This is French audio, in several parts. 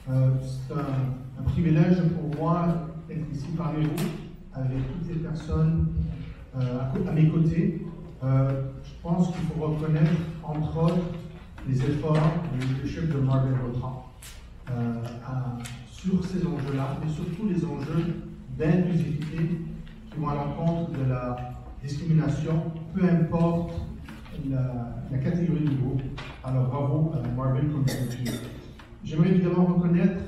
C'est un privilège pour moi d'être ici parmi vous, avec toutes les personnes à mes côtés. Je pense qu'il faut reconnaître, entre autres, les efforts du leadership de Marvin Bertrand sur ces enjeux-là, mais surtout les enjeux d'inclusivité qui vont à l'encontre de la discrimination, peu importe la catégorie du groupe. Alors bravo Marvin pour le sujet. J'aimerais évidemment reconnaître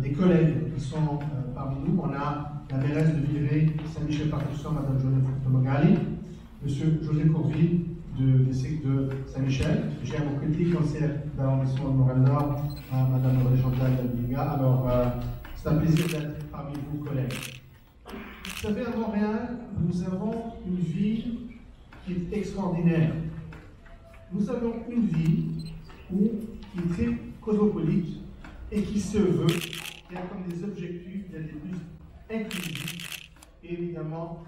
des collègues qui sont parmi nous. On a la mairesse de Villeray, Saint-Michel-Parcourson, Mme Jonathan Tomogali, M. José Courville du district de Saint-Michel. J'ai à mon côté le conseiller d'arrondissement de Montréal-Nord, Mme Marie-Chantal Dalbiga. Alors, c'est un plaisir d'être parmi vous, collègues. Vous savez, à Montréal, nous avons une ville qui est extraordinaire. Nous avons une ville qui est très cosmopolite et qui se veut, qui a comme des objectifs d'être les plus inclusifs et évidemment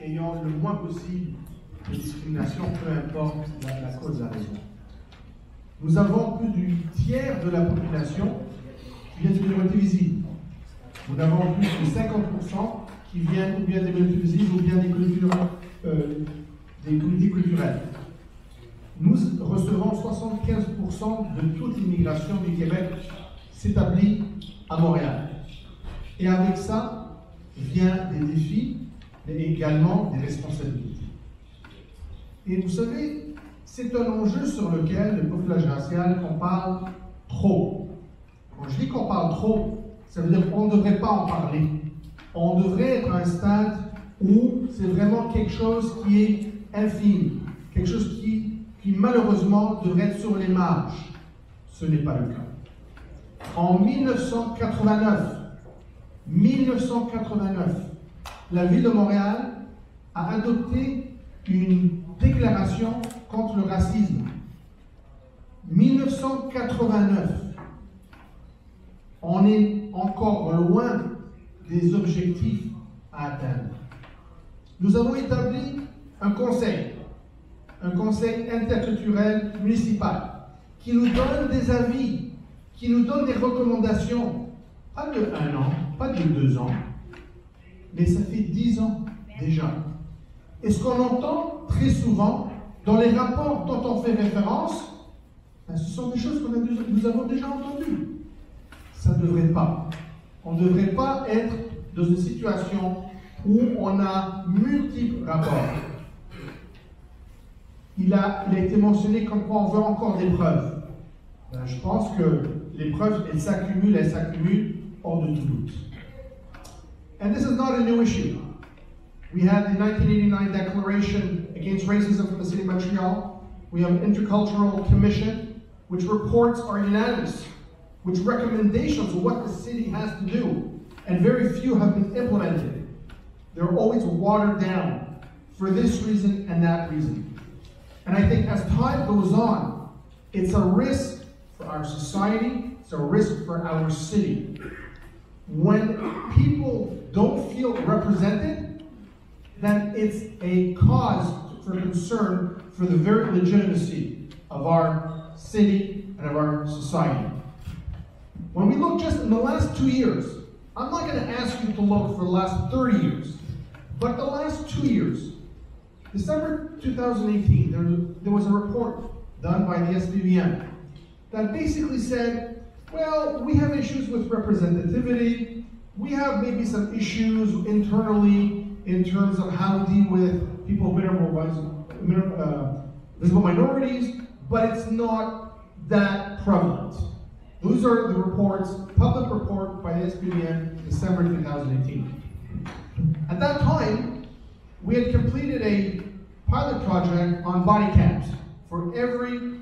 ayant le moins possible de discrimination, peu importe la cause de la raison. Nous avons plus du tiers de la population qui vient de minorités visibles. Nous avons plus de 50% qui viennent ou bien des minorités visibles ou bien des communautés culturelles. Nous recevons 75% de toute l'immigration du Québec s'établit à Montréal. Et avec ça vient des défis, mais également des responsabilités. Et vous savez, c'est un enjeu sur lequel le profilage racial, qu'on parle trop. Quand je dis qu'on parle trop, ça veut dire qu'on ne devrait pas en parler. On devrait être à un stade où c'est vraiment quelque chose qui est infime, quelque chose qui malheureusement devrait être sur les marges. Ce n'est pas le cas. En 1989, la ville de Montréal a adopté une déclaration contre le racisme. 1989. On est encore loin des objectifs à atteindre. Nous avons établi un conseil interculturel municipal qui nous donne des avis, qui nous donne des recommandations, pas de 1 an, pas de 2 ans, mais ça fait 10 ans déjà. Et ce qu'on entend très souvent dans les rapports dont on fait référence, ce sont des choses que nous avons déjà entendues. Ça ne devrait pas. On ne devrait pas être dans une situation où on a multiples rapports. Il a été mentionné comme quoi on veut encore des preuves. Je pense que les preuves, elles s'accumulent hors de tout doute. And this is not a new issue. We had the 1989 Declaration Against Racism from the City of Montreal. We have an Intercultural Commission, which reports are unanimous, which recommendations of what the city has to do, and very few have been implemented. They're always watered down for this reason and that reason. And I think as time goes on, it's a risk for our society, it's a risk for our city. When people don't feel represented, then it's a cause for concern for the very legitimacy of our city and of our society. When we look just in the last 2 years, I'm not going to ask you to look for the last 30 years, but the last 2 years. December 2018, there was a report done by the SPVM that basically said, well, we have issues with representativity, we have maybe some issues internally in terms of how to deal with people with visible minorities, but it's not that prevalent. Those are the reports, public report by the SPVM, December 2018. At that time, we had completed a pilot project on body cams for every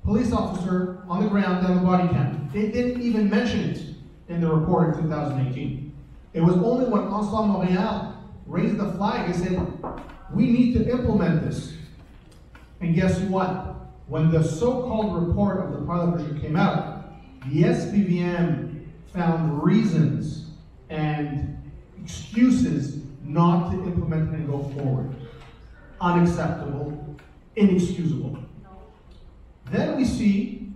police officer on the ground to have a body cam. They didn't even mention it in the report in 2018. It was only when Ensemble Montréal raised the flag and said, we need to implement this. And guess what? When the so-called report of the pilot project came out, the SPVM found reasons and excuses not to implement and go forward. Unacceptable, inexcusable. Then we see,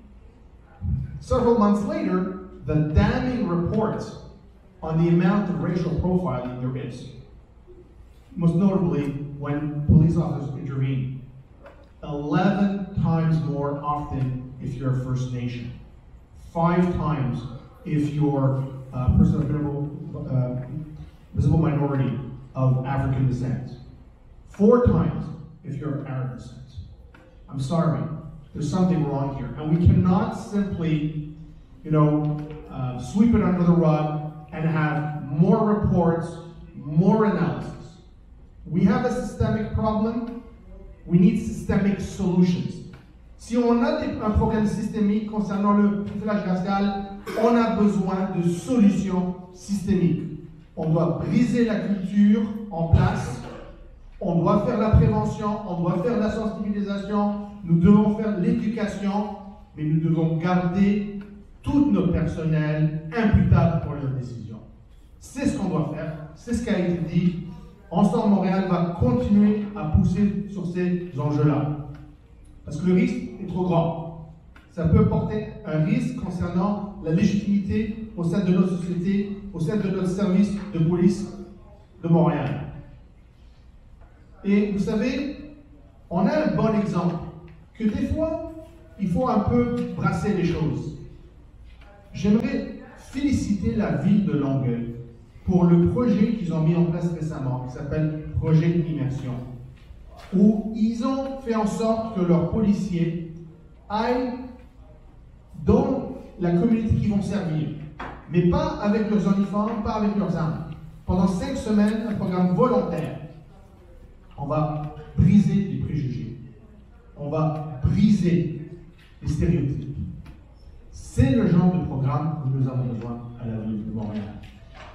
several months later, the damning reports on the amount of racial profiling there is. Most notably, when police officers intervene. 11 times more often if you're a First Nation. 5 times if you're a person of visible minority of African descent. 4 times if you're of Arab descent. I'm sorry, there's something wrong here. And we cannot simply, sweep it under the rug and have more reports, more analysis. We have a systemic problem. We need systemic solutions. Si on a un problème systémique concernant le profilage racial, on a besoin de solutions systémiques. On doit briser la culture en place. On doit faire la prévention, on doit faire la sensibilisation, nous devons faire l'éducation, mais nous devons garder tout notre personnel imputable pour leurs décisions. C'est ce qu'on doit faire, c'est ce qui a été dit. Ensemble Montréal va continuer à pousser sur ces enjeux-là. Parce que le risque est trop grand. Ça peut porter un risque concernant la légitimité au sein de notre société, au sein de notre service de police de Montréal. Et vous savez, on a un bon exemple que des fois, il faut un peu brasser les choses. J'aimerais féliciter la ville de Longueuil pour le projet qu'ils ont mis en place récemment, qui s'appelle Projet d'Immersion, où ils ont fait en sorte que leurs policiers aillent dans la communauté qu'ils vont servir, mais pas avec leurs uniformes, pas avec leurs armes. Pendant 5 semaines, un programme volontaire. On va briser les préjugés. On va briser les stéréotypes. C'est le genre de programme que nous avons besoin à la ville de Montréal.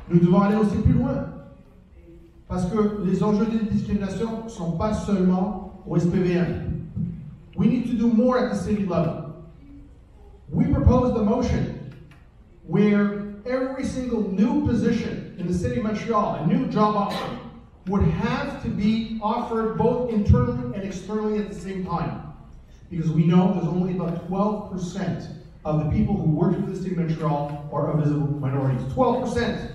Nous devons aller aussi plus loin. Parce que les enjeux de discrimination ne sont pas seulement au SPVM. We need to do more at the city level. We proposed a motion where every single new position in the city of Montreal, a new job offer, would have to be offered both internally and externally at the same time. Because we know there's only about 12% of the people who work for the city of Montreal are of visible minorities. 12%.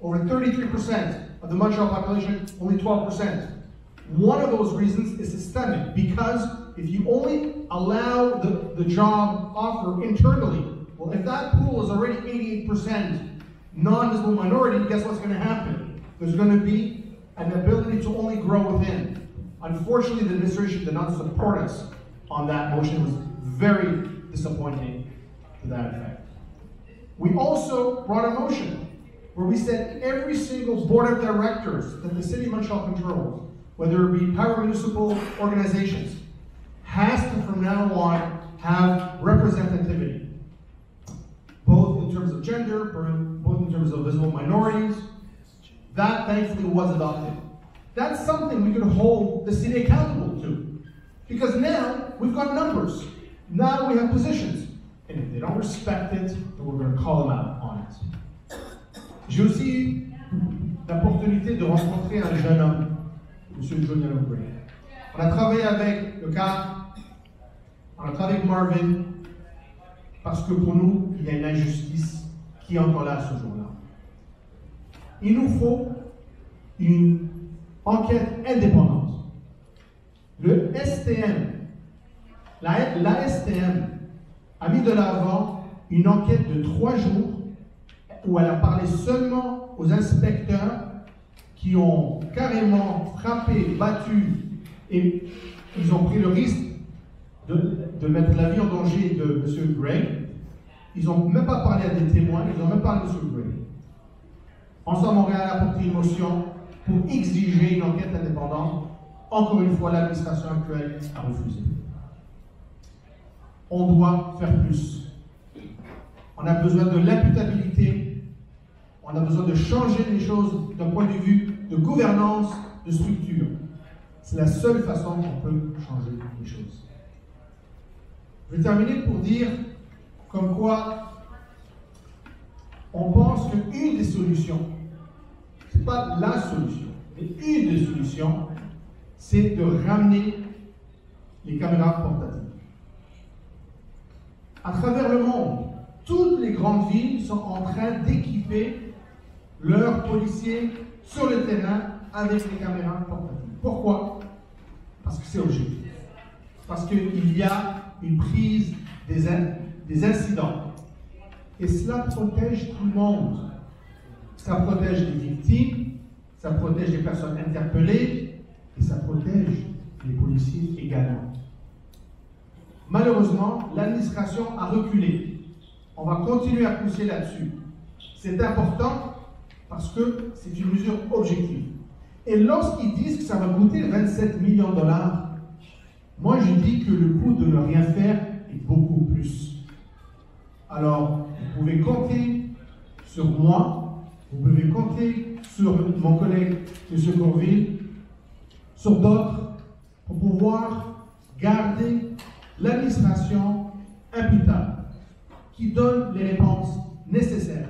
Over 33% of the Montreal population, only 12%. One of those reasons is systemic, because if you only allow the job offer internally, well, if that pool is already 88% non-visible minority, guess what's going to happen? There's going to be an ability to only grow within. Unfortunately, the administration did not support us on that motion. It was very disappointing to that effect. We also brought a motion where we said every single board of directors that the city of Montreal controls, whether it be para-municipal organizations, has to from now on have representativity, both in terms of gender, both in terms of visible minorities. That thankfully was adopted. That's something we could hold the city accountable to. Because now we've got numbers. Now we have positions. And if they don't respect it, then we're going to call them out on it. J'ai aussi eu l'opportunité de rencontrer un jeune homme, M. Julian O'Brien. On a travaillé avec le CAR, on a travaillé avec Marvin, parce que pour nous, il y a une injustice qui est encore là ce jour-là. Il nous faut une enquête indépendante. Le STM, la STM a mis de l'avant une enquête de 3 jours où elle a parlé seulement aux inspecteurs qui ont carrément frappé, battu, et ils ont pris le risque de mettre la vie en danger de M. Gray. Ils n'ont même pas parlé à des témoins, ils n'ont même pas parlé de M. Gray. Ensemble Montréal a porté une motion pour exiger une enquête indépendante. Encore une fois, l'administration actuelle a refusé. On doit faire plus. On a besoin de l'imputabilité. On a besoin de changer les choses d'un point de vue de gouvernance, de structure. C'est la seule façon qu'on peut changer les choses. Je vais terminer pour dire comme quoi on pense qu'une des solutions, ce n'est pas la solution, mais une des solutions, c'est de ramener les caméras portatives. À travers le monde, toutes les grandes villes sont en train d'équiper leurs policiers sur le terrain avec les caméras portatives. Pourquoi? Parce que c'est objectif. Parce qu'il y a une prise des incidents. Et cela protège tout le monde. Ça protège les victimes, ça protège les personnes interpellées et ça protège les policiers également. Malheureusement, l'administration a reculé. On va continuer à pousser là-dessus. C'est important parce que c'est une mesure objective. Et lorsqu'ils disent que ça va coûter 27 millions de dollars, moi je dis que le coût de ne rien faire est beaucoup plus. Alors, vous pouvez compter sur moi, vous pouvez compter sur mon collègue M. Corville, sur d'autres, pour pouvoir garder l'administration imputable, qui donne les réponses nécessaires,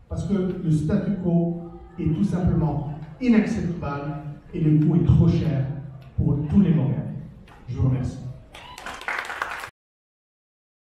parce que le statu quo est tout simplement inacceptable et le coût est trop cher pour tous les Montréalais. Je vous remercie.